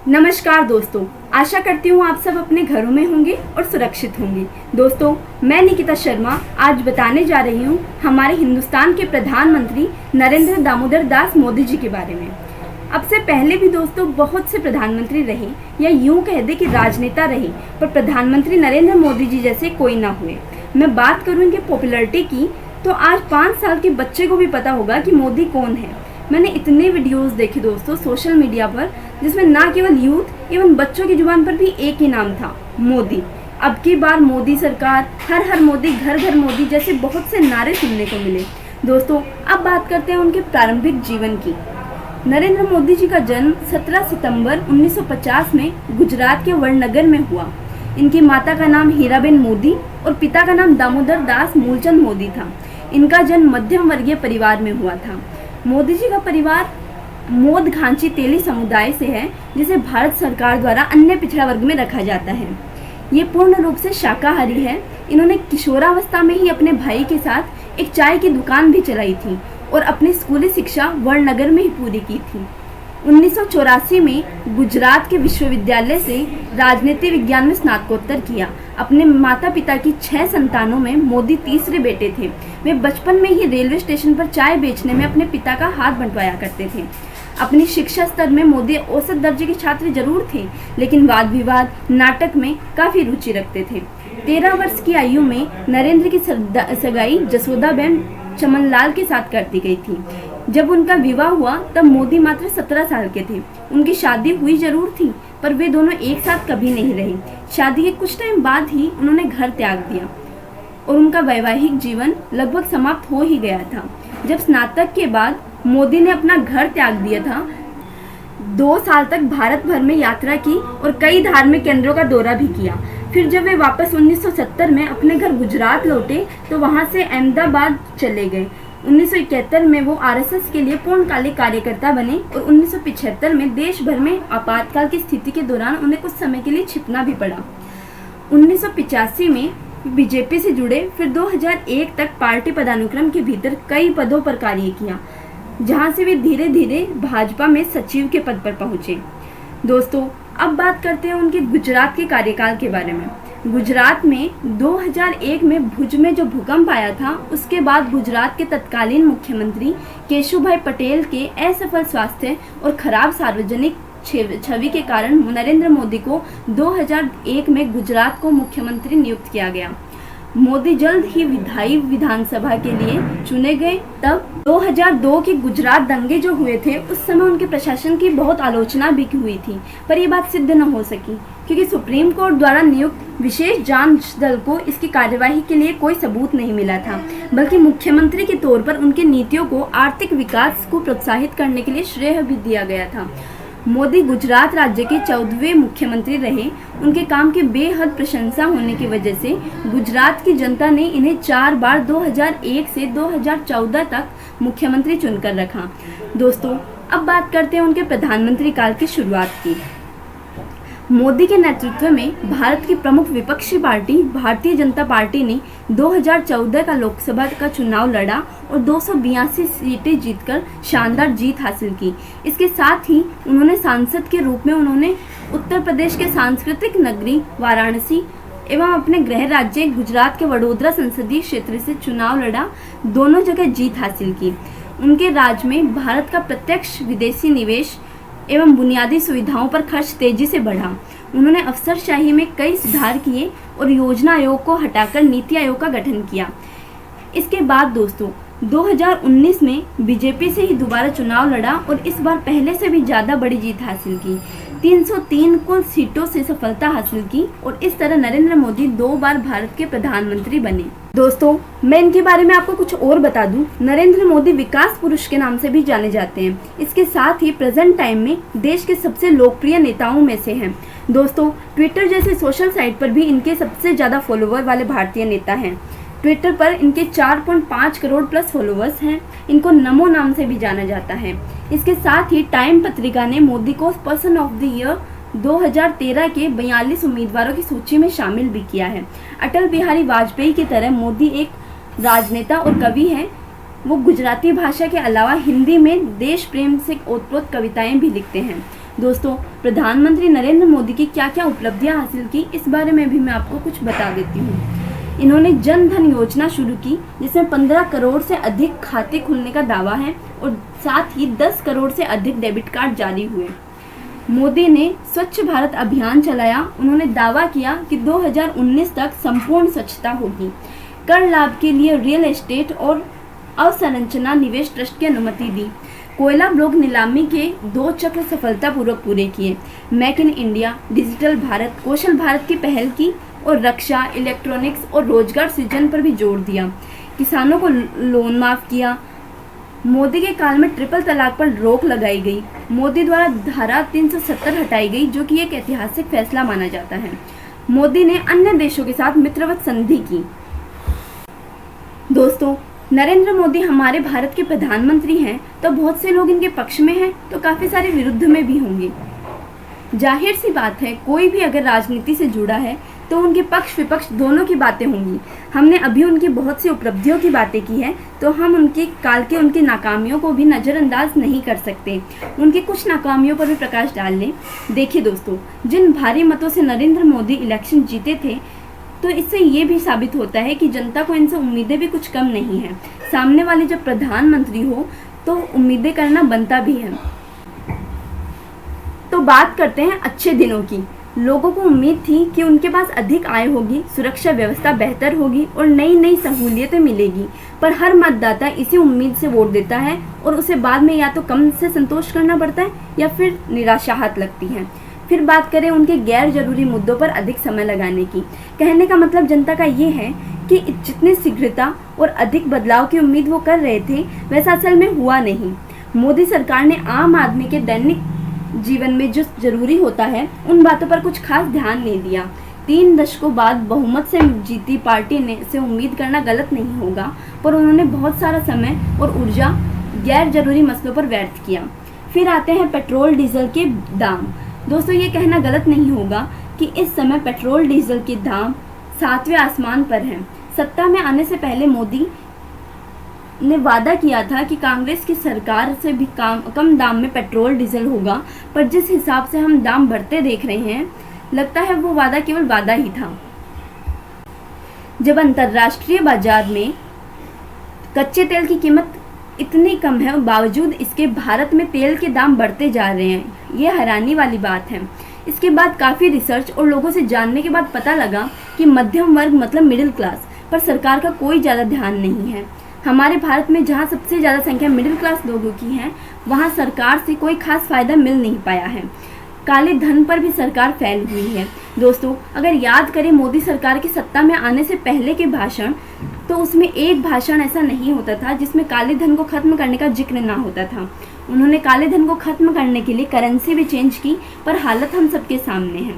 नमस्कार दोस्तों, आशा करती हूँ आप सब अपने घरों में होंगे और सुरक्षित होंगे। दोस्तों, मैं निकिता शर्मा आज बताने जा रही हूँ हमारे हिंदुस्तान के प्रधानमंत्री नरेंद्र दामोदर दास मोदी जी के बारे में। अब से पहले भी दोस्तों बहुत से प्रधानमंत्री रहे या यूँ कह दे कि राजनेता रहे, पर प्रधानमंत्री नरेंद्र मोदी जी जैसे कोई ना हुए। मैं बात करूँ इनके पॉपुलैरिटी की तो आज 5 साल के बच्चे को भी पता होगा कि मोदी कौन है। मैंने इतने वीडियोस देखे दोस्तों सोशल मीडिया पर जिसमें ना केवल यूथ एवं बच्चों की जुबान पर भी एक ही नाम था, मोदी। अब की बार मोदी सरकार, हर हर मोदी, घर घर मोदी जैसे बहुत से नारे सुनने को मिले। दोस्तों, अब बात करते हैं उनके प्रारंभिक जीवन की। नरेंद्र मोदी जी का जन्म 17 सितंबर 1950 में गुजरात के वडनगर में हुआ। इनकी माता का नाम हीराबेन मोदी और पिता का नाम दामोदर दास मूलचंद मोदी था। इनका जन्म मध्यम वर्गीय परिवार में हुआ था। मोदी जी का परिवार मोद घांची तेली समुदाय से है, जिसे भारत सरकार द्वारा अन्य पिछड़ा वर्ग में रखा जाता है। ये पूर्ण रूप से शाकाहारी है। इन्होंने किशोरावस्था में ही अपने भाई के साथ एक चाय की दुकान भी चलाई थी और अपनी स्कूली शिक्षा वडनगर में ही पूरी की थी। 1984 में गुजरात के विश्वविद्यालय से राजनीति विज्ञान में स्नातकोत्तर किया। अपने माता पिता की 6 संतानों में मोदी तीसरे बेटे थे। वे बचपन में ही रेलवे स्टेशन पर चाय बेचने में अपने पिता का हाथ बंटवाया करते थे। अपनी शिक्षा स्तर में मोदी औसत दर्जे के छात्र जरूर थे, लेकिन वाद विवाद, नाटक में काफ़ी रुचि रखते थे। 13 वर्ष की आयु में नरेंद्र की सगाई जसोदाबेन चमनलाल के साथ कर दी गई थी। जब उनका विवाह हुआ तब मोदी मात्र 17 साल के थे। उनकी शादी हुई जरूर थी, पर वे दोनों एक साथ कभी नहीं रहे। शादी के कुछ टाइम बाद ही उन्होंने घर त्याग दिया और उनका वैवाहिक जीवन लगभग समाप्त हो ही गया था। जब स्नातक के बाद मोदी ने अपना घर त्याग दिया था, 2 साल तक भारत भर में यात्रा की और कई धार्मिक केंद्रों का दौरा भी किया। फिर जब वे वापस 1970 में अपने घर गुजरात लौटे तो वहां से अहमदाबाद चले गए। 1971 में वो आरएसएस के लिए पूर्णकालिक कार्यकर्ता बने और 1975 में देश भर में आपातकाल की स्थिति के दौरान उन्हें कुछ समय के लिए छिपना भी पड़ा। 1985 में बीजेपी से जुड़े, फिर 2001 तक पार्टी पदानुक्रम के भीतर कई पदों पर कार्य किया, जहां से वे धीरे धीरे भाजपा में सचिव के पद पर पहुंचे। दोस्तों, अब बात करते हैं उनके गुजरात के कार्यकाल के बारे में। गुजरात में 2001 में भुज में जो भूकंप आया था, उसके बाद गुजरात के तत्कालीन मुख्यमंत्री केशुभाई पटेल के असफल स्वास्थ्य और खराब सार्वजनिक छवि के कारण नरेंद्र मोदी को 2001 में गुजरात को मुख्यमंत्री नियुक्त किया गया। मोदी जल्द ही विधायी विधानसभा के लिए चुने गए। तब 2002 के गुजरात दंगे जो हुए थे, उस समय उनके प्रशासन की बहुत आलोचना भी हुई थी, पर यह बात सिद्ध न हो सकी क्योंकि सुप्रीम कोर्ट द्वारा नियुक्त विशेष जांच दल को इसकी कार्यवाही के लिए कोई सबूत नहीं मिला था, बल्कि मुख्यमंत्री के तौर पर उनके नीतियों को आर्थिक विकास को प्रोत्साहित करने के लिए श्रेय भी दिया गया था। मोदी गुजरात राज्य के 14वें मुख्यमंत्री रहे। उनके काम की बेहद प्रशंसा होने की वजह से गुजरात की जनता ने इन्हें 4 बार 2001 से 2014 तक मुख्यमंत्री चुनकर रखा। दोस्तों, अब बात करते हैं उनके प्रधानमंत्री काल की शुरुआत की। मोदी के नेतृत्व में भारत की प्रमुख विपक्षी पार्टी भारतीय जनता पार्टी ने 2014 का लोकसभा का चुनाव लड़ा और 282 सीटें जीतकर शानदार जीत हासिल की। इसके साथ ही उन्होंने सांसद के रूप में उत्तर प्रदेश के सांस्कृतिक नगरी वाराणसी एवं अपने गृह राज्य गुजरात के वडोदरा संसदीय क्षेत्र से चुनाव लड़ा, दोनों जगह जीत हासिल की। उनके राज में भारत का प्रत्यक्ष विदेशी निवेश एवं बुनियादी सुविधाओं पर खर्च तेजी से बढ़ा। उन्होंने अफसरशाही में कई सुधार किए और योजना आयोग को हटाकर नीति आयोग का गठन किया। इसके बाद दोस्तों 2019 में बीजेपी से ही दोबारा चुनाव लड़ा और इस बार पहले से भी ज़्यादा बड़ी जीत हासिल की। 303 कुल सीटों से सफलता हासिल की और इस तरह नरेंद्र मोदी 2 बार भारत के प्रधानमंत्री बने। दोस्तों, मैं इनके बारे में आपको कुछ और बता दूं। नरेंद्र मोदी विकास पुरुष के नाम से भी जाने जाते हैं। इसके साथ ही प्रेजेंट टाइम में देश के सबसे लोकप्रिय नेताओं में से हैं। दोस्तों, ट्विटर जैसे सोशल साइट पर भी इनके सबसे ज़्यादा फॉलोवर वाले भारतीय नेता हैं। ट्विटर पर इनके 4.5 करोड़ प्लस फॉलोवर्स हैं। इनको नमो नाम से भी जाना जाता है। इसके साथ ही टाइम पत्रिका ने मोदी को पर्सन ऑफ द ईयर 2013 के 42 उम्मीदवारों की सूची में शामिल भी किया है। अटल बिहारी वाजपेयी की तरह मोदी एक राजनेता और कवि हैं। वो गुजराती भाषा के अलावा हिंदी में देश प्रेम से ओतप्रोत कविताएं भी लिखते हैं। दोस्तों, प्रधानमंत्री नरेंद्र मोदी की क्या क्या उपलब्धियां हासिल की, इस बारे में भी मैं आपको कुछ बता देती हूँ। इन्होंने जन धन योजना शुरू की, जिसमें 15 करोड़ से अधिक खाते खुलने का दावा है और साथ ही 10 करोड़ से अधिक डेबिट कार्ड जारी हुए। मोदी ने स्वच्छ भारत अभियान चलाया। उन्होंने दावा किया कि 2019 तक संपूर्ण स्वच्छता होगी। कर लाभ के लिए रियल एस्टेट और अवसंरचना निवेश ट्रस्ट की अनुमति दी। कोयला ब्लॉक नीलामी के 2 चक्र सफलतापूर्वक पूरे किए। Make in India, digital Bharat, Kaushal Bharat की पहल की और रक्षा, इलेक्ट्रॉनिक्स और रोजगार सृजन पर भी जोर दिया। किसानों को लोन माफ किया। मोदी के काल में ट्रिपल तलाक पर रोक लगाई गई। मोदी द्वारा धारा 370 हटाई गई, जो कि एक ऐतिहासिक फैसला माना जाता है। मोदी ने अन्य देशों के साथ मित्रवत संधि की। दोस्तों, नरेंद्र मोदी हमारे भारत के प्रधानमंत्री हैं, तो बहुत से लोग इनके पक्ष में हैं तो काफ़ी सारे विरुद्ध में भी होंगे। जाहिर सी बात है, कोई भी अगर राजनीति से जुड़ा है तो उनके पक्ष विपक्ष दोनों की बातें होंगी। हमने अभी उनकी बहुत सी उपलब्धियों की बातें की है, तो हम उनके काल के उनकी नाकामियों को भी नज़रअंदाज नहीं कर सकते। उनकी कुछ नाकामियों पर भी प्रकाश डाल लें। देखिए दोस्तों, जिन भारी मतों से नरेंद्र मोदी इलेक्शन जीते थे, तो इससे ये भी साबित होता है कि जनता को इनसे उम्मीदें भी कुछ कम नहीं हैं। सामने वाले जब प्रधानमंत्री हो तो उम्मीदें करना बनता भी है। तो बात करते हैं अच्छे दिनों की। लोगों को उम्मीद थी कि उनके पास अधिक आय होगी, सुरक्षा व्यवस्था बेहतर होगी और नई नई सहूलियतें मिलेगी, पर हर मतदाता इसी उम्मीद से वोट देता है और उसे बाद में या तो कम से संतोष करना पड़ता है या फिर निराशा हाथ लगती है। फिर बात करें उनके गैर जरूरी मुद्दों पर अधिक समय लगाने की। कहने का मतलब जनता का ये है कि जितनी शीघ्रता और अधिक बदलाव की उम्मीद वो कर रहे थे, वैसा असल में हुआ नहीं। मोदी सरकार ने आम आदमी के दैनिक जीवन में जो जरूरी होता है, उन बातों पर कुछ खास ध्यान नहीं दिया। 3 दशकों बाद बहुमत से जीती पार्टी ने से उम्मीद करना गलत नहीं होगा, पर उन्होंने बहुत सारा समय और ऊर्जा गैर जरूरी मसलों पर व्यर्थ किया। फिर आते हैं पेट्रोल डीजल के दाम। दोस्तों, ये कहना गलत नहीं होगा कि इस समय पेट्रोल डीजल के दाम 7वें आसमान पर हैं। सत्ता में आने से पहले मोदी ने वादा किया था कि कांग्रेस की सरकार से भी कम दाम में पेट्रोल डीजल होगा, पर जिस हिसाब से हम दाम बढ़ते देख रहे हैं, लगता है वो वादा केवल वादा ही था। जब अंतर्राष्ट्रीय बाजार में कच्चे तेल की कीमत इतनी कम है और बावजूद इसके भारत में तेल के दाम बढ़ते जा रहे हैं, ये हैरानी वाली बात है। इसके बाद काफ़ी रिसर्च और लोगों से जानने के बाद पता लगा कि मध्यम वर्ग मतलब मिडिल क्लास पर सरकार का कोई ज़्यादा ध्यान नहीं है। हमारे भारत में जहाँ सबसे ज़्यादा संख्या मिडिल क्लास लोगों की है, वहाँ सरकार से कोई खास फ़ायदा मिल नहीं पाया है। काले धन पर भी सरकार फैल हुई है। दोस्तों, अगर याद करें मोदी सरकार की सत्ता में आने से पहले के भाषण, तो उसमें एक भाषण ऐसा नहीं होता था जिसमें काले धन को खत्म करने का जिक्र ना होता था। उन्होंने काले धन को खत्म करने के लिए करेंसी भी चेंज की, पर हालत हम सबके सामने है।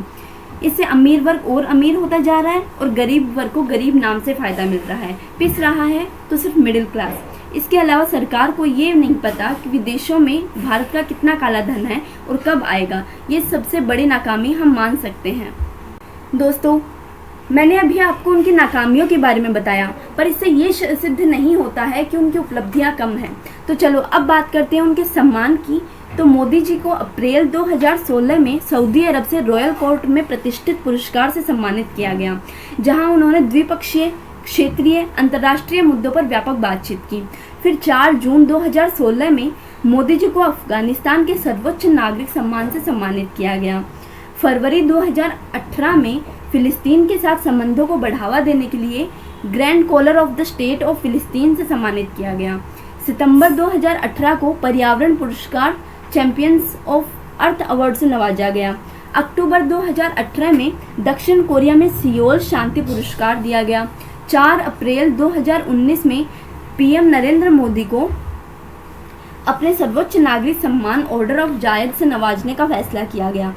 इससे अमीर वर्ग और अमीर होता जा रहा है और गरीब वर्ग को गरीब नाम से फ़ायदा मिल रहा है। पिस रहा है तो सिर्फ मिडिल क्लास। इसके अलावा सरकार को ये नहीं पता कि विदेशों में भारत का कितना काला धन है और कब आएगा। ये सबसे बड़ी नाकामी हम मान सकते हैं। दोस्तों, मैंने अभी आपको उनकी नाकामियों के बारे में बताया, पर इससे ये सिद्ध नहीं होता है कि उनकी उपलब्धियां कम हैं। तो चलो अब बात करते हैं उनके सम्मान की। तो मोदी जी को अप्रैल 2016 में सऊदी अरब से रॉयल कोर्ट में प्रतिष्ठित पुरस्कार से सम्मानित किया गया, जहां उन्होंने द्विपक्षीय, क्षेत्रीय, अंतर्राष्ट्रीय मुद्दों पर व्यापक बातचीत की। फिर 4 जून 2016 में मोदी जी को अफगानिस्तान के सर्वोच्च नागरिक सम्मान से सम्मानित किया गया। फरवरी 2018 में फिलिस्तीन के साथ संबंधों को बढ़ावा देने के लिए grand collar of the state of फिलिस्तीन से सम्मानित किया गया। सितंबर 2018 को पर्यावरण पुरस्कार चैंपियंस ऑफ अर्थ अवार्ड से नवाजा गया। अक्टूबर 2018 में दक्षिण कोरिया में सियोल शांति पुरस्कार दिया गया। 4 अप्रैल 2019 में पीएम नरेंद्र मोदी को अपने सर्वोच्च नागरिक सम्मान ऑर्डर ऑफ जायद से नवाजने का फैसला किया गया।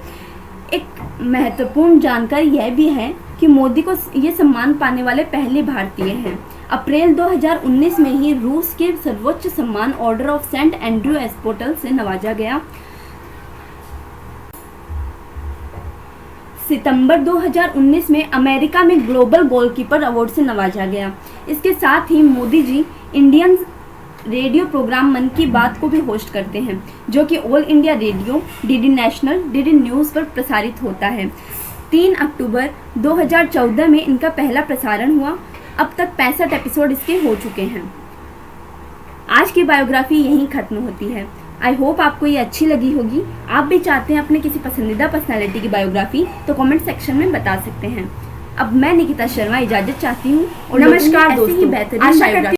एक महत्वपूर्ण जानकारी यह भी है कि मोदी को ये सम्मान पाने वाले पहले भारतीय हैं। अप्रैल 2019 में ही रूस के सर्वोच्च सम्मान ऑर्डर ऑफ सेंट एंड्रयू एस्पोटल से नवाजा गया। सितंबर 2019 में अमेरिका में ग्लोबल गोलकीपर अवार्ड से नवाजा गया। इसके साथ ही Modi ji Indian radio programme मन की बात को भी होस्ट करते हैं, जो कि all India radio, DD national, DD news पर प्रसारित होता है। 3 अक्टूबर 2014 में इनका पहला प्रसारण हुआ। अब तक 65 एपिसोड इसके हो चुके हैं। आज की बायोग्राफी यहीं खत्म होती है। आई होप आपको ये अच्छी लगी होगी। आप भी चाहते हैं अपने किसी पसंदीदा पर्सनालिटी की बायोग्राफी, तो कमेंट सेक्शन में बता सकते हैं। अब मैं निकिता शर्मा इजाजत चाहती हूँ और नमस्कार दोस्तों, आशा करती